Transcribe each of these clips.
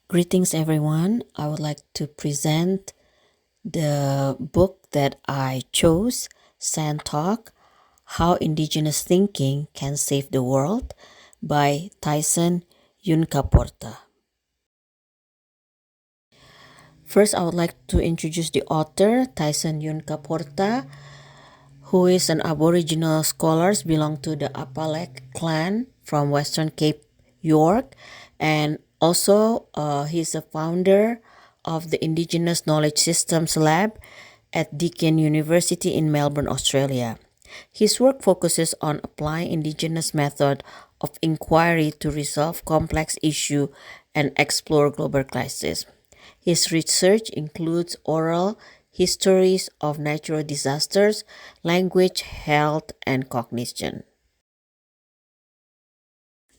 Greetings, everyone. I would like to present the book that I chose, Sand Talk: How Indigenous Thinking Can Save the World by Tyson Yunkaporta. First, I would like to introduce the author, Tyson Yunkaporta, who is an Aboriginal scholar, belong to the Apalek clan from Western Cape, York, and also he's a founder of the Indigenous Knowledge Systems Lab at Deakin University in Melbourne, Australia. His work focuses on applying Indigenous method of inquiry to resolve complex issues and explore global crises. His research includes oral histories of natural disasters, language, health, and cognition.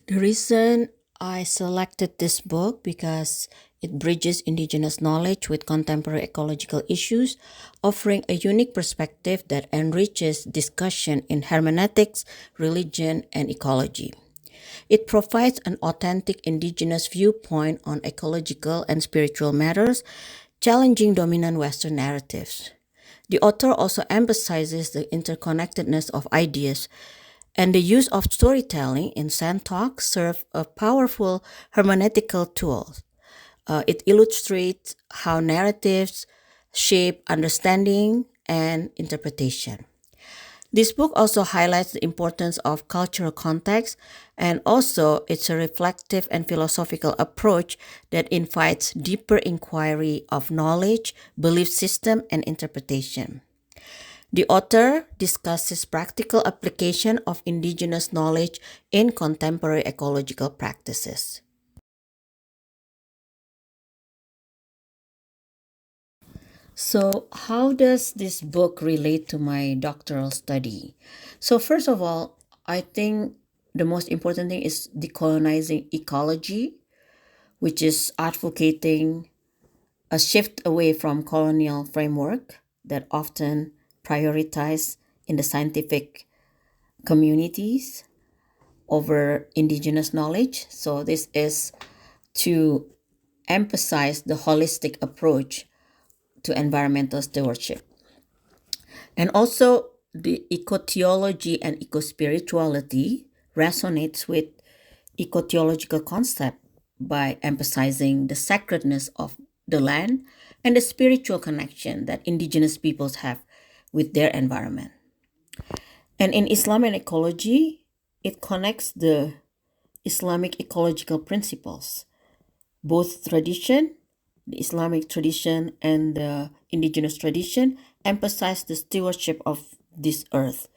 The reason I selected this book because it bridges Indigenous knowledge with contemporary ecological issues, offering a unique perspective that enriches discussion in hermeneutics, religion, and ecology. It provides an authentic Indigenous viewpoint on ecological and spiritual matters, challenging dominant Western narratives. The author also emphasizes the interconnectedness of ideas, and the use of storytelling in Sand Talk serve a powerful hermeneutical tool. It illustrates how narratives shape understanding and interpretation. This book also highlights the importance of cultural context, and also it's a reflective and philosophical approach that invites deeper inquiry of knowledge, belief system, and interpretation. The author discusses practical application of Indigenous knowledge in contemporary ecological practices. So, how does this book relate to my doctoral study? So, first of all, I think the most important thing is decolonizing ecology, which is advocating a shift away from colonial framework that often prioritize in the scientific communities over indigenous knowledge. So this is to emphasize the holistic approach to environmental stewardship. And also the ecotheology and ecospirituality resonates with ecotheological concept by emphasizing the sacredness of the land and the spiritual connection that indigenous peoples have with their environment. And in Islam and ecology, it connects the Islamic ecological principles. Both tradition, the Islamic tradition and the indigenous tradition, emphasize the stewardship of this earth,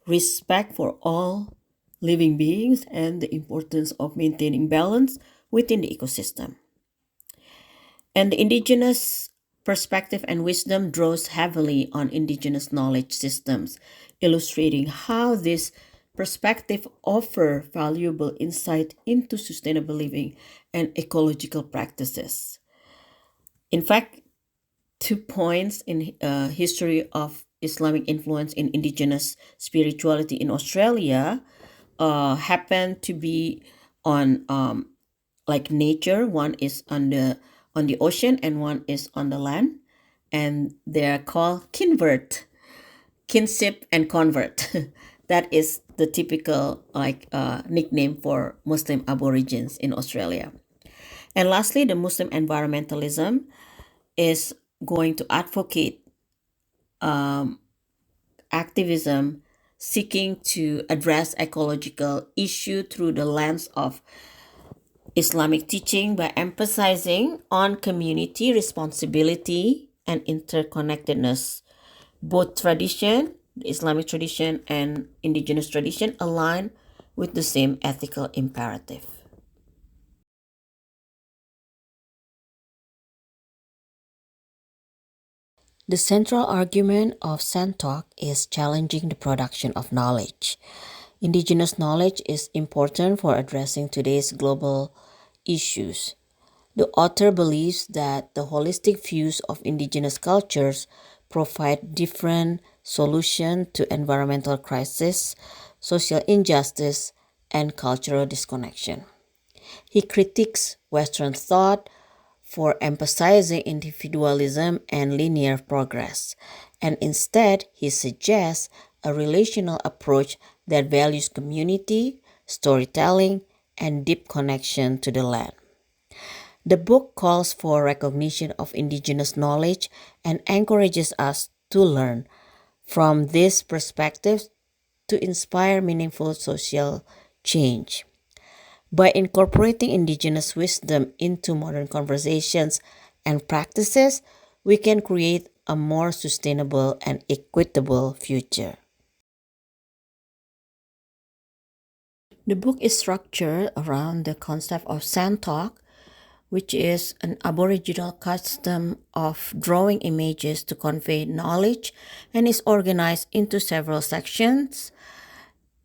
respect for all living beings, and the importance of maintaining balance within the ecosystem. And the indigenous perspective and wisdom draws heavily on indigenous knowledge systems, illustrating how this perspective offer valuable insight into sustainable living and ecological practices. In fact, 2 points in history of Islamic influence in indigenous spirituality in Australia happen to be on like nature. One is on the ocean and one is on the land, and they're called kinvert, kinship, and convert. That is the typical nickname for Muslim Aborigines in Australia. And lastly, the Muslim environmentalism is going to advocate activism seeking to address ecological issue through the lens of Islamic teaching by emphasizing on community responsibility and interconnectedness. Both tradition, the Islamic tradition and indigenous tradition, align with the same ethical imperative. The central argument of Sand Talk is challenging the production of knowledge. Indigenous knowledge is important for addressing today's global issues. The author believes that the holistic views of indigenous cultures provide different solutions to environmental crisis, social injustice, and cultural disconnection. He critiques Western thought, for emphasizing individualism and linear progress, and instead he suggests a relational approach that values community, storytelling, and deep connection to the land. The book calls for recognition of indigenous knowledge and encourages us to learn from these perspectives to inspire meaningful social change. By incorporating indigenous wisdom into modern conversations and practices, we can create a more sustainable and equitable future. The book is structured around the concept of Santok, which is an Aboriginal custom of drawing images to convey knowledge, and is organized into several sections,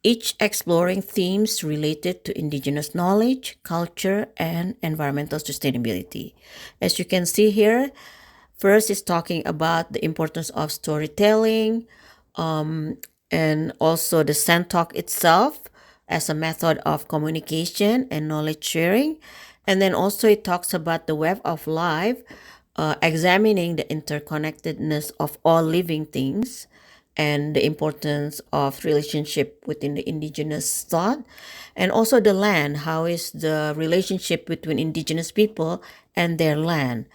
each exploring themes related to indigenous knowledge, culture, and environmental sustainability. As you can see here, first is talking about the importance of storytelling, and also the sand talk itself as a method of communication and knowledge sharing. And then also it talks about the web of life, examining the interconnectedness of all living things and the importance of relationship within the indigenous thought, and also the land, how is the relationship between indigenous people and their land.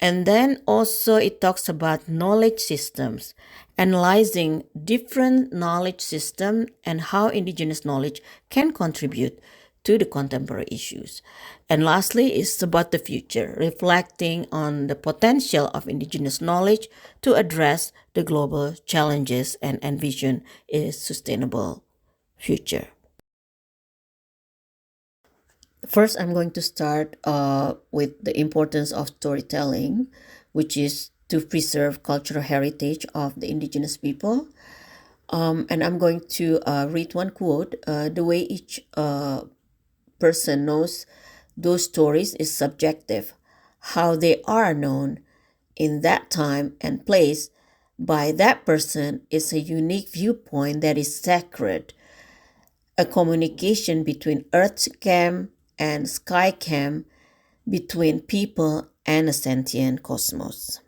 And then also it talks about knowledge systems, analyzing different knowledge systems and how indigenous knowledge can contribute to the contemporary issues. And lastly is about the future, reflecting on the potential of indigenous knowledge to address the global challenges and envision a sustainable future. First, I'm going to start with the importance of storytelling, which is to preserve cultural heritage of the indigenous people. And I'm going to read one quote. The way each person knows those stories is subjective. How they are known in that time and place by that person is a unique viewpoint that is sacred, a communication between Earth's cam and sky cam, between people and a sentient cosmos.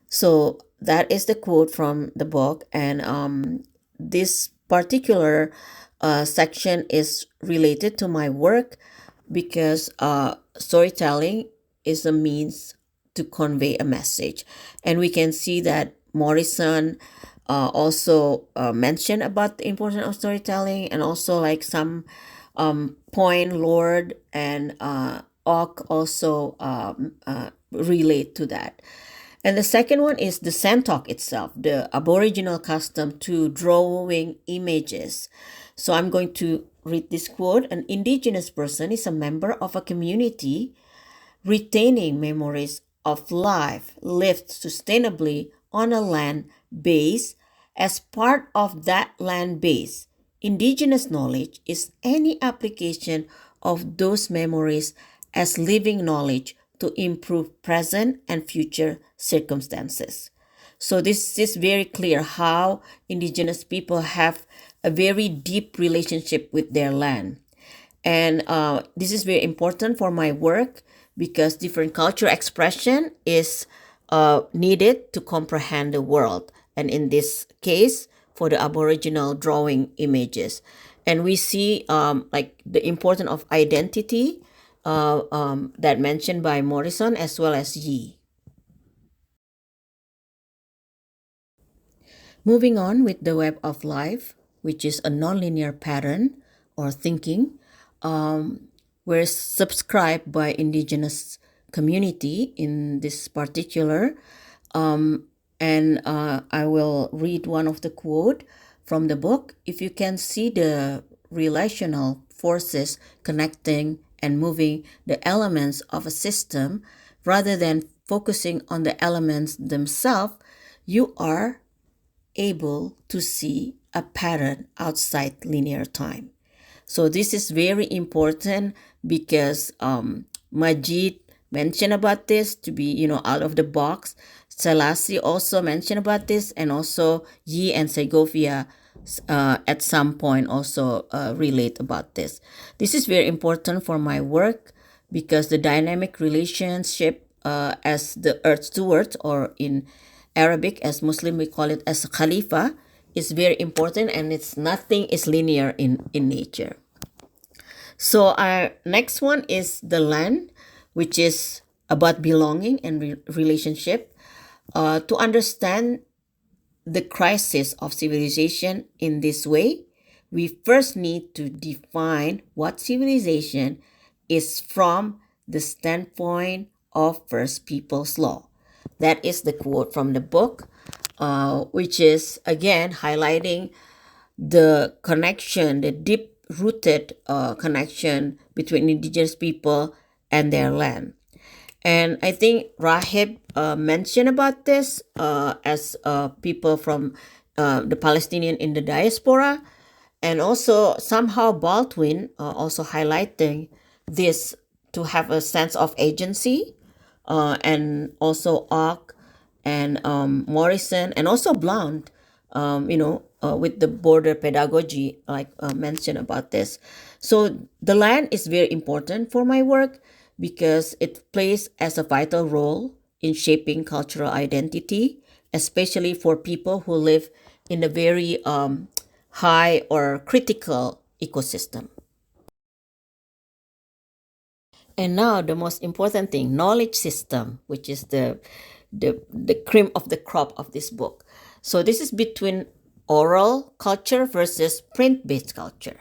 So that is the quote from the book, and this particular section is related to my work because storytelling is a means to convey a message, and we can see that Morrison also mentioned about the importance of storytelling, and also like some point Lord and Ock also relate to that. And the second one is the Santok itself, the Aboriginal custom to drawing images. So I'm going to read this quote. An indigenous person is a member of a community retaining memories of life lived sustainably on a land base. As part of that land base, indigenous knowledge is any application of those memories as living knowledge to improve present and future circumstances. So this is very clear how indigenous people have a very deep relationship with their land. And this is very important for my work because different cultural expression is needed to comprehend the world. And in this case, for the Aboriginal drawing images. And we see like the importance of identity that mentioned by Morrison as well as Yi. Moving on with the web of life, which is a nonlinear pattern or thinking, were subscribed by indigenous community in this particular. And I will read one of the quote from the book. If you can see the relational forces connecting and moving the elements of a system rather than focusing on the elements themselves, you are able to see a pattern outside linear time. So this is very important because Majid mentioned about this to be, out of the box. Selassie also mentioned about this, and also Yi and Segovia at some point also relate about this. This is very important for my work because the dynamic relationship as the earth steward, or in Arabic as Muslim we call it as Khalifa, is very important, and it's nothing is linear in nature. So our next one is the land, which is about belonging and relationship. To understand the crisis of civilization in this way, we first need to define what civilization is from the standpoint of First People's Law. That is the quote from the book, which is again highlighting the connection, the deep rooted connection between indigenous people and their land. And I think Rahib mentioned about this as people from the Palestinian in the diaspora, and also somehow Baldwin also highlighting this to have a sense of agency, and also Ock and Morrison and also Blount, with the border pedagogy, like mentioned about this. So the land is very important for my work because it plays as a vital role in shaping cultural identity, especially for people who live in a very high or critical ecosystem. And now the most important thing, knowledge system, which is the cream of the crop of this book. So this is between oral culture versus print-based culture.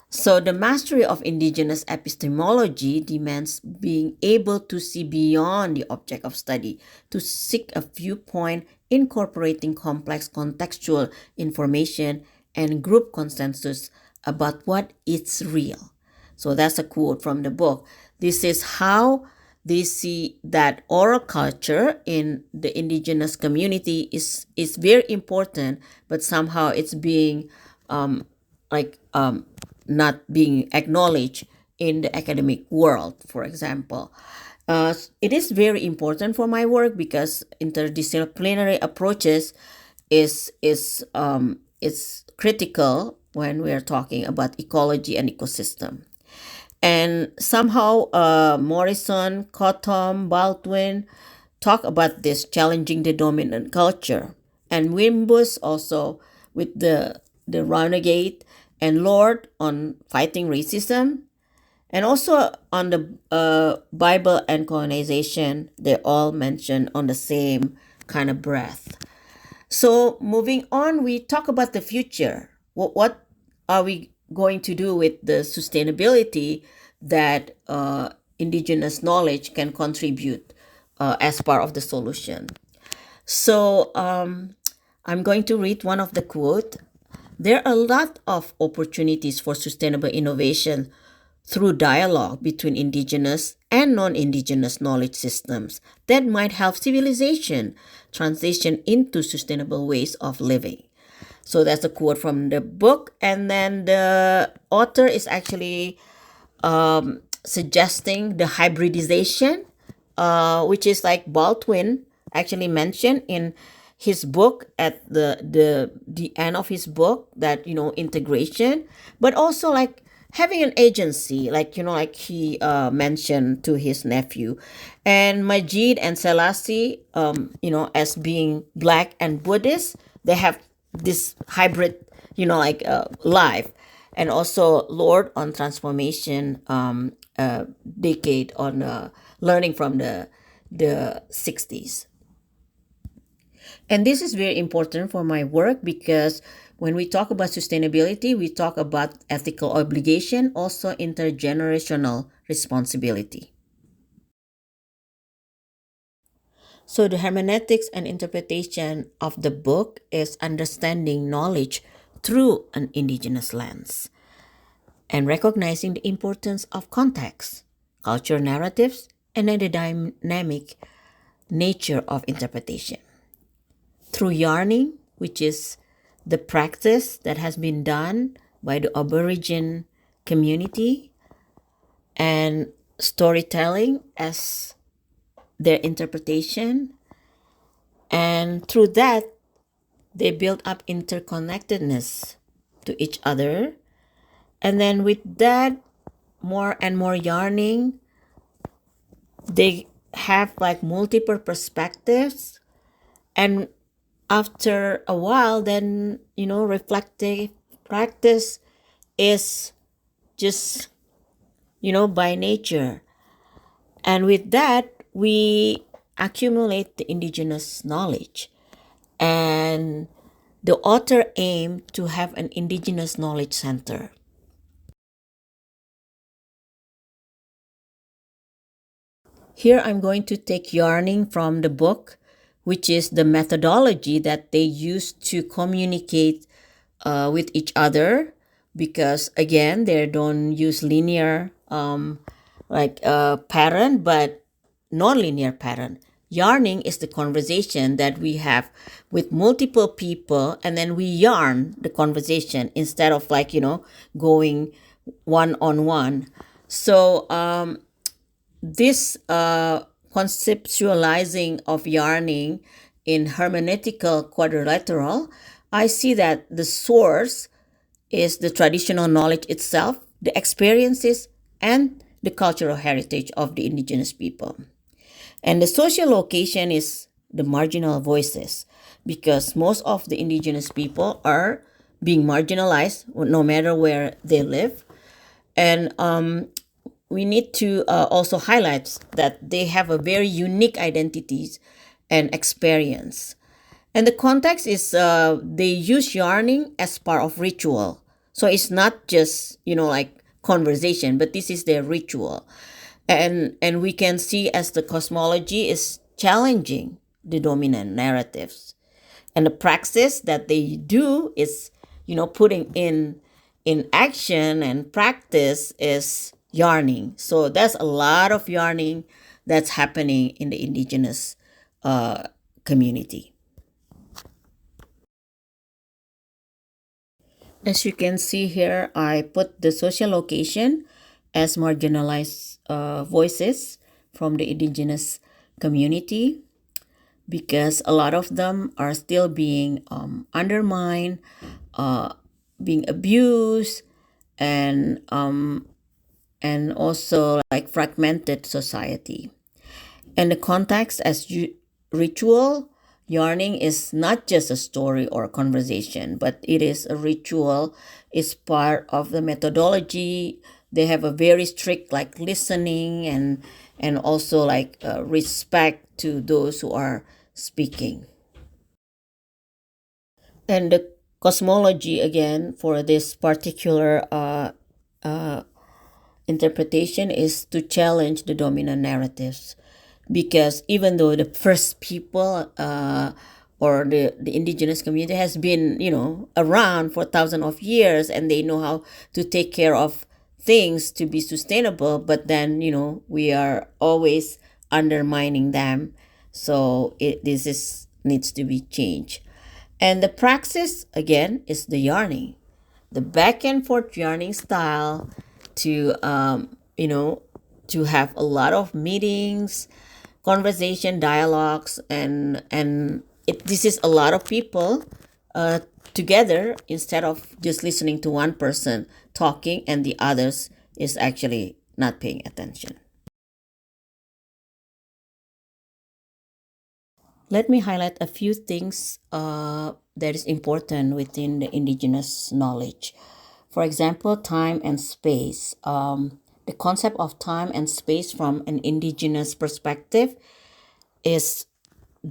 So the mastery of indigenous epistemology demands being able to see beyond the object of study, to seek a viewpoint incorporating complex contextual information and group consensus about what is real. So that's a quote from the book. This is how they see that oral culture in the indigenous community is very important, but somehow it's being like not being acknowledged in the academic world, for example. It is very important for my work because interdisciplinary approaches is critical when we are talking about ecology and ecosystem. And somehow Morrison, Cottom, Baldwin talk about this challenging the dominant culture. And Wimbus also with the renegade, and Lord on fighting racism, and also on the Bible and colonization. They all mentioned on the same kind of breath. So moving on, we talk about the future. What are we going to do with the sustainability that indigenous knowledge can contribute as part of the solution? So I'm going to read one of the quote. There are a lot of opportunities for sustainable innovation through dialogue between indigenous and non-indigenous knowledge systems that might help civilization transition into sustainable ways of living. So that's a quote from the book. And then the author is actually suggesting the hybridization, which is like Baldwin actually mentioned in his book at the end of his book, that integration, but also like having an agency, like like he mentioned to his nephew. And Majid and Selassie, as being black and Buddhist, they have this hybrid, life. And also Lord on transformation, decade on learning from the 60s. And this is very important for my work because when we talk about sustainability, we talk about ethical obligation, also intergenerational responsibility. So the hermeneutics and interpretation of the book is understanding knowledge through an indigenous lens and recognizing the importance of context, cultural narratives, and then the dynamic nature of interpretation. Through yarning, which is the practice that has been done by the Aborigine community, and storytelling as their interpretation. And through that, they build up interconnectedness to each other. And then with that, more and more yarning, they have like multiple perspectives, and after a while, then reflective practice is just by nature. And with that, we accumulate the indigenous knowledge. And the author aimed to have an indigenous knowledge center. Here I'm going to take yarning from the book, which is the methodology that they use to communicate with each other, because again, they don't use linear pattern, but non-linear pattern. Yarning is the conversation that we have with multiple people, and then we yarn the conversation instead of going one on one. So this conceptualizing of yarning in hermeneutical quadrilateral, I see that the source is the traditional knowledge itself, the experiences, and the cultural heritage of the indigenous people. And the social location is the marginal voices, because most of the indigenous people are being marginalized no matter where they live. And we need to also highlight that they have a very unique identities and experience. And the context is they use yarning as part of ritual. So it's not just, like conversation, but this is their ritual. And we can see as the cosmology is challenging the dominant narratives. And the praxis that they do is, putting in action and practice is yarning. So there's a lot of yarning that's happening in the indigenous community. As you can see here, I put the social location as marginalized voices from the indigenous community, because a lot of them are still being undermined, being abused, and also like fragmented society. And the context as ritual, yarning is not just a story or a conversation, but it is a ritual, it's part of the methodology. They have a very strict like listening and also like respect to those who are speaking. And the cosmology again for this particular interpretation is to challenge the dominant narratives, because even though the first people or the indigenous community has been around for thousands of years, and they know how to take care of things to be sustainable, but then we are always undermining them. So this is needs to be changed. And the praxis again is the yarning, the back and forth yarning style, to to have a lot of meetings, conversation, dialogues, and this is a lot of people uh, together, instead of just listening to one person talking and the others is actually not paying attention. Let me highlight a few things that is important within the indigenous knowledge. For example, time and space. The concept of time and space from an indigenous perspective is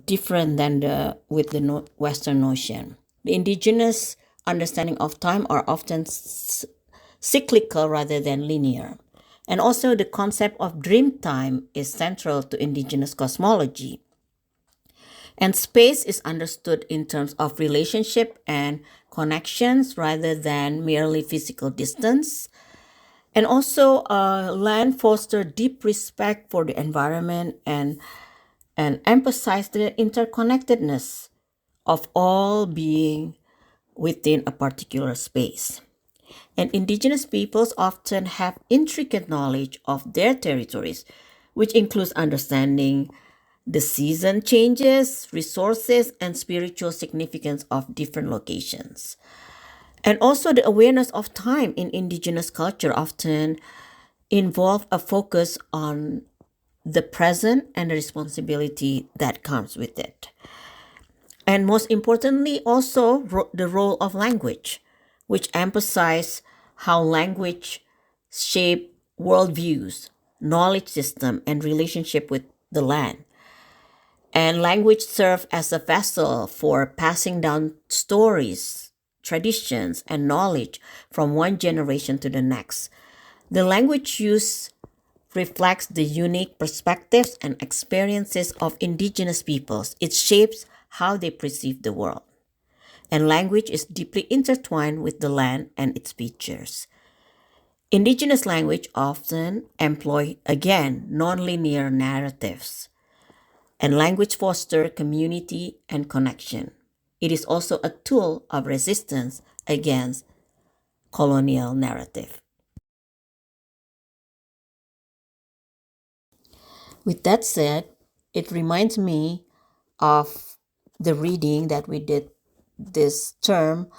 different than the with the Western notion. The indigenous understanding of time are often cyclical rather than linear. And also the concept of dream time is central to indigenous cosmology. And space is understood in terms of relationship and connections rather than merely physical distance. And also, land foster deep respect for the environment and emphasize the interconnectedness of all being within a particular space. And indigenous peoples often have intricate knowledge of their territories, which includes understanding the season changes, resources, and spiritual significance of different locations. And also the awareness of time in indigenous culture often involve a focus on the present and the responsibility that comes with it. And most importantly, also the role of language, which emphasize how language shape worldviews, knowledge system, and relationship with the land. And language serve as a vessel for passing down stories, traditions, and knowledge from one generation to the next. The language use reflects the unique perspectives and experiences of indigenous peoples. It shapes how they perceive the world. And language is deeply intertwined with the land and its features. Indigenous language often employ, again, nonlinear narratives, and language fosters community and connection. It is also a tool of resistance against colonial narrative. With that said, it reminds me of the reading that we did this term,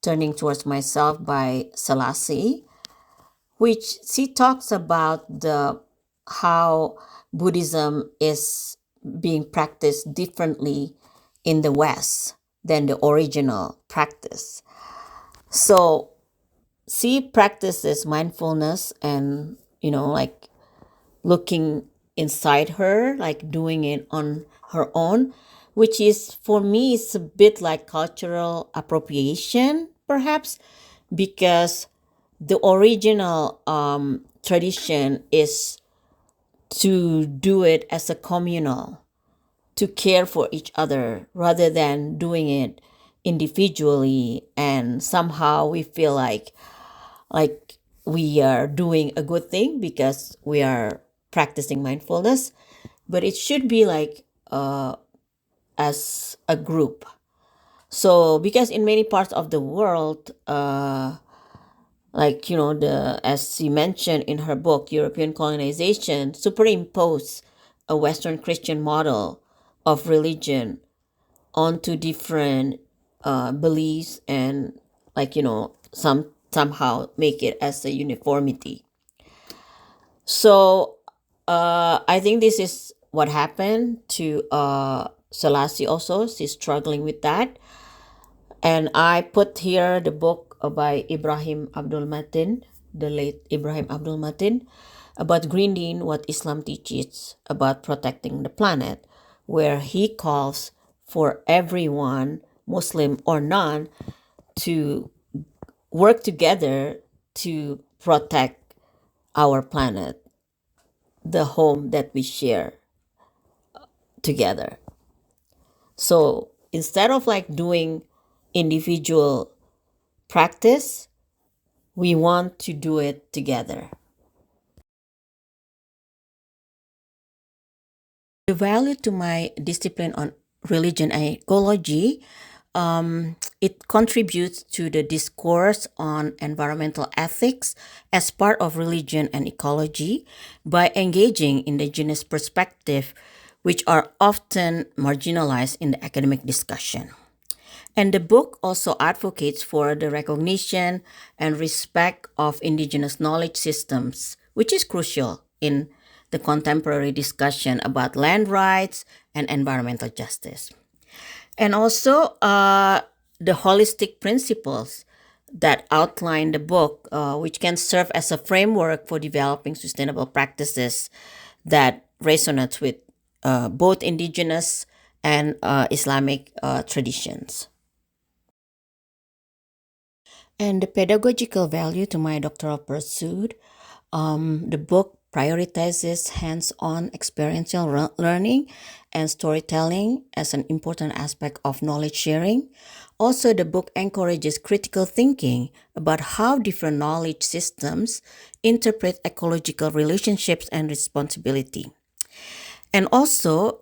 Turning Towards Myself by Selassie, which she talks about the how Buddhism is being practiced differently in the West than the original practice. So she practices mindfulness and like looking inside her, like doing it on her own, which is for me it's a bit like cultural appropriation, perhaps, because the original tradition is to do it as a communal, to care for each other rather than doing it individually, and somehow we feel like we are doing a good thing because we are practicing mindfulness, but it should be like as a group. So because in many parts of the world, like the as she mentioned in her book, European colonization superimposed a Western Christian model of religion onto different beliefs, and somehow make it as a uniformity. So I think this is what happened to Selassie also. She's struggling with that. And I put here the book by Ibrahim Abdul Matin, the late Ibrahim Abdul Matin, about greening what Islam teaches about protecting the planet, where he calls for everyone, Muslim or non, to work together to protect our planet, the home that we share together. So instead of like doing individual practice, we want to do it together. The value to my discipline on religion and ecology, it contributes to the discourse on environmental ethics as part of religion and ecology by engaging indigenous perspective, which are often marginalized in the academic discussion. And the book also advocates for the recognition and respect of indigenous knowledge systems, which is crucial in the contemporary discussion about land rights and environmental justice. And also the holistic principles that outline the book, which can serve as a framework for developing sustainable practices that resonates with both indigenous and Islamic traditions. And the pedagogical value to my doctoral pursuit, the book prioritizes hands-on experiential learning and storytelling as an important aspect of knowledge sharing. Also, the book encourages critical thinking about how different knowledge systems interpret ecological relationships and responsibility. And also,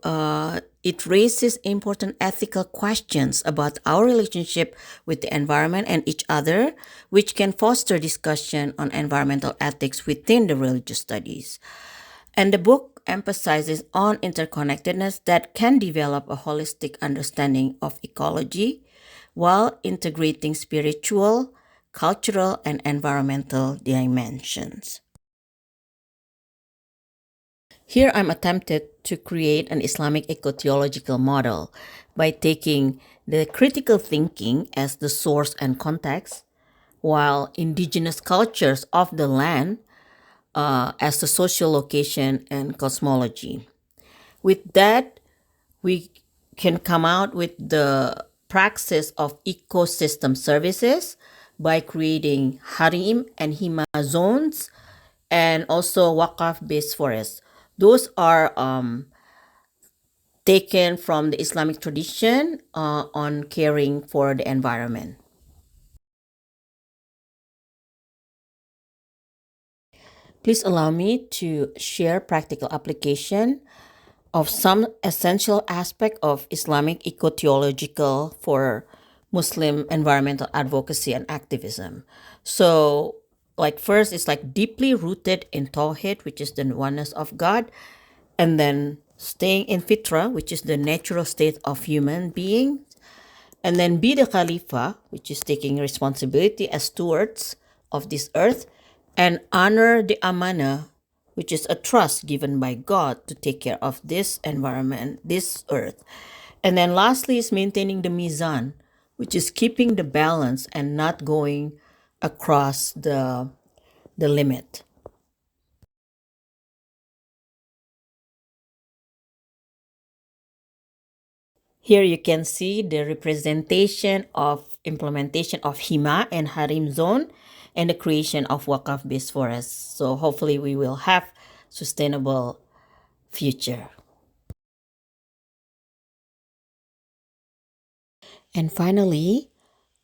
it raises important ethical questions about our relationship with the environment and each other, which can foster discussion on environmental ethics within the religious studies. And the book emphasizes on interconnectedness that can develop a holistic understanding of ecology while integrating spiritual, cultural, and environmental dimensions. Here I'm attempted to create an Islamic eco-theological model by taking the critical thinking as the source and context, while indigenous cultures of the land as the social location and cosmology. With that, we can come out with the praxis of ecosystem services by creating Harim and Hima zones and also Waqf based forests. Those are taken from the Islamic tradition on caring for the environment. Please allow me to share practical application of some essential aspect of Islamic eco-theological for Muslim environmental advocacy and activism. So, like first, it's like deeply rooted in Tawhid, which is the oneness of God, and then staying in Fitra, which is the natural state of human being, and then be the Khalifa, which is taking responsibility as stewards of this earth, and honor the Amana, which is a trust given by God to take care of this environment, this earth. And then lastly is maintaining the Mizan, which is keeping the balance and not going across the limit. Here you can see the representation of implementation of Hima and Harim zone and the creation of Waqf based forests. So hopefully we will have sustainable future. And finally,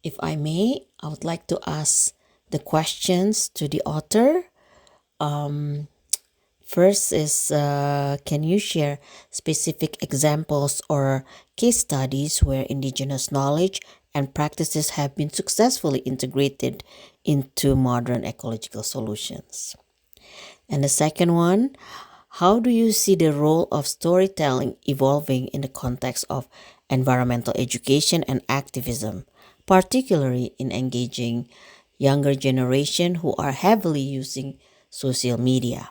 if I may, I would like to ask the questions to the author. First is can you share specific examples or case studies where indigenous knowledge and practices have been successfully integrated into modern ecological solutions? And the second one, how do you see the role of storytelling evolving in the context of environmental education and activism, particularly in engaging younger generation who are heavily using social media?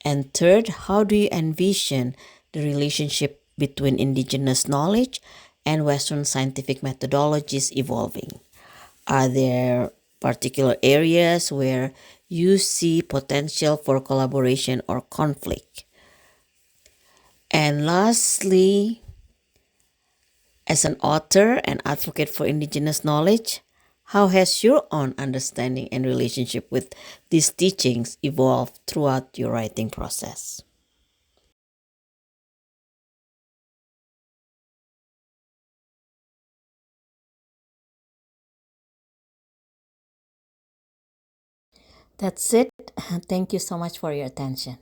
And third, how do you envision the relationship between indigenous knowledge and Western scientific methodologies evolving? Are there particular areas where you see potential for collaboration or conflict? And lastly, as an author and advocate for indigenous knowledge, how has your own understanding and relationship with these teachings evolved throughout your writing process? That's it. Thank you so much for your attention.